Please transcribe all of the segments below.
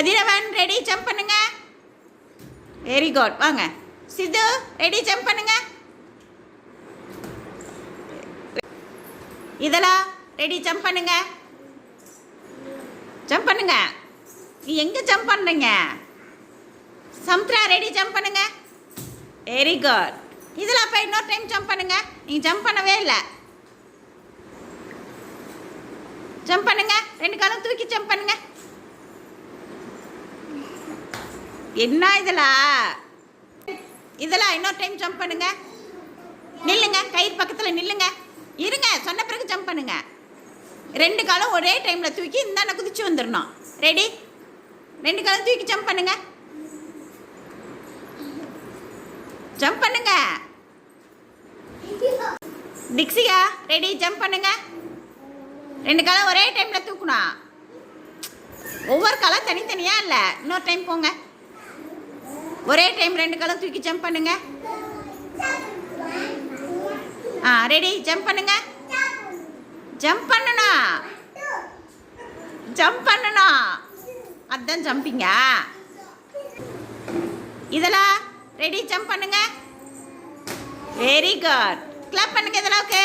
கதிரவன் ready jump பண்ணுங்க. Very good. வாங்க சித்து ready jump பண்ணுங்க. இதெல்லாம் ரெடி ஜம்ப் பண்ணுங்க. ஜம்ப் பண்ணுங்க. நீ எங்கே ஜம்ப் பண்ணுறீங்க? சமுத்ரா ரெடி ஜம்ப் பண்ணுங்க. Very good. இதெல்லாம் அப்போ இன்னொரு டைம் ஜம்ப் பண்ணுங்க. நீங்கள் ஜம்ப் பண்ணவே இல்லை. ஜம்ப் பண்ணுங்க. 2 காலம் தூக்கி ஜம்ப் பண்ணுங்க. என்ன இதெல்லாம் இன்னொரு டைம் ஜம்ப் பண்ணுங்க. நில்லுங்க. கயிறு பக்கத்தில் நில்லுங்க. இருங்க, சொன்ன பிறகு ஜம்ப் பண்ணுங்க. 2 காலம் ஒரே டைமில் தூக்கி இந்தாண்ட குதிச்சு வந்துடணும். ரெடி? 2 காலம் தூக்கி ஜம்ப் பண்ணுங்க. ஜம்ப் பண்ணுங்க. டிக்ஸியா ரெடி ஜம்ப் பண்ணுங்க. 2 காலம் ஒரே டைமில் தூக்கணும். ஒவ்வொரு காலம் தனித்தனியாக இல்லை. இன்னொரு டைம் போங்க. ஒரே டைம் 2 காலம் தூக்கி ஜம்ப் பண்ணுங்க. ரெடி ஜம்ப் பண்ணுங்க. ஜம்ப் பண்ணணும். ஜம்ப் பண்ணணும். அதுதான் ஜம்பிங்க. இதெல்லாம் ரெடி ஜம்ப் பண்ணுங்க. Very good. கிளாப் பண்ணுங்க. இதெல்லாம் ஓகே.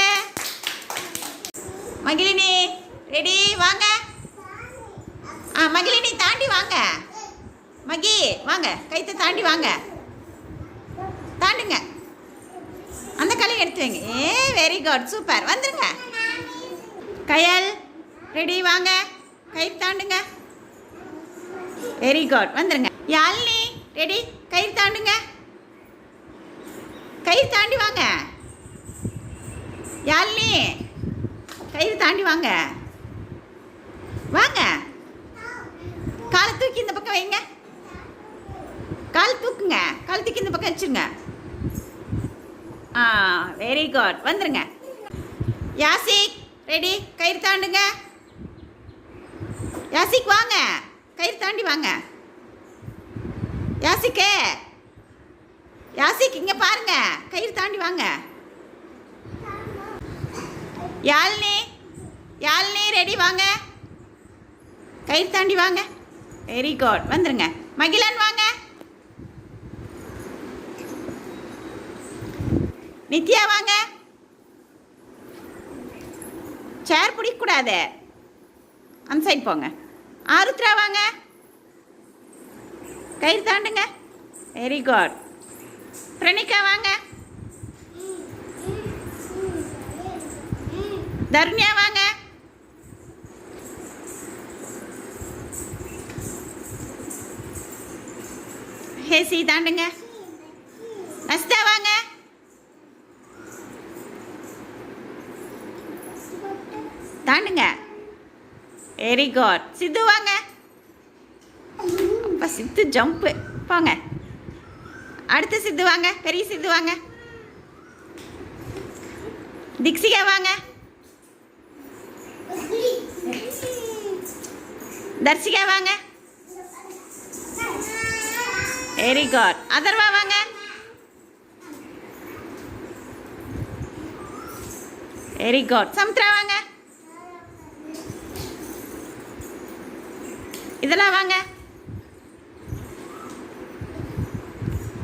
மகிழினி ரெடி வாங்க. மகிழினி தாண்டி வாங்க. மகி வாங்க. கைத்தை தாண்டி வாங்க. தாண்டுங்க. அந்த கலையை எடுத்து வைங்க. Very good. சூப்பர். வந்துருங்க. கயல் ரெடி வாங்க. கயிறு தாண்டுங்க. Very good. வந்துருங்க. யாழினி ரெடி. கயிறு தாண்டுங்க. கயிறு தாண்டி வாங்க. யாழினி கயிறு தாண்டி வாங்க. வாங்க. காலை தூக்கி இந்த பக்கம் வைங்க. கால் தூக்குங்க. கால் தூக்கி இந்த பக்கம் வச்சுருங்க. Very good. வந்துருங்க. யாசிக் ரெடி. கயிறு தாண்டுங்க. யாசிக் வாங்க. கயிறு தாண்டி வாங்க. யாசிக்கே யாசிக் இங்கே பாருங்க. கயிறு தாண்டி வாங்க. யாழினி யாழினி ரெடி வாங்க. கயிறு தாண்டி வாங்க. Very good. வந்துருங்க. மகிழன் வாங்க. நித்யா வாங்க. சேர் பிடிக்கக்கூடாது. அந்த சைட் போங்க. ஆருத்ரா வாங்க. கயிறு தாண்டுங்க. Very good. பிரணிகா வாங்க. தர்ணியா வாங்க. ஹேசி தாண்டுங்க. நஸ்தா வாங்க. தாண்டுங்க. Very good. சித்து வாங்க. அப்போ சித்து ஜம்ப்பு போங்க. அடுத்த சித்து வாங்க. பெரிய சித்து வாங்க. திக்ஸிகா வாங்க. தர்ஷிகா வாங்க. Very good. அதர்வா வாங்க. Very good. சமுத்ரா வாங்க. இதெல்லாம் வாங்க.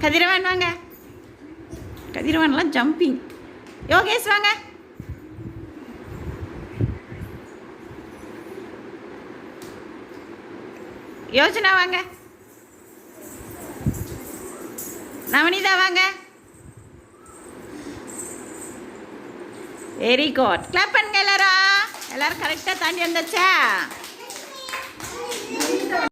கதிரவன் வாங்க. கதிரவன்லாம் ஜம்பிங். யோகேஷ் வாங்க. யோஜனா வாங்க. நவனிதா வாங்க. Very good. கிளாப் பண்ணுங்க எல்லாரும். எல்லாரும் கரெக்டாக தாண்டி வந்தாச்சா?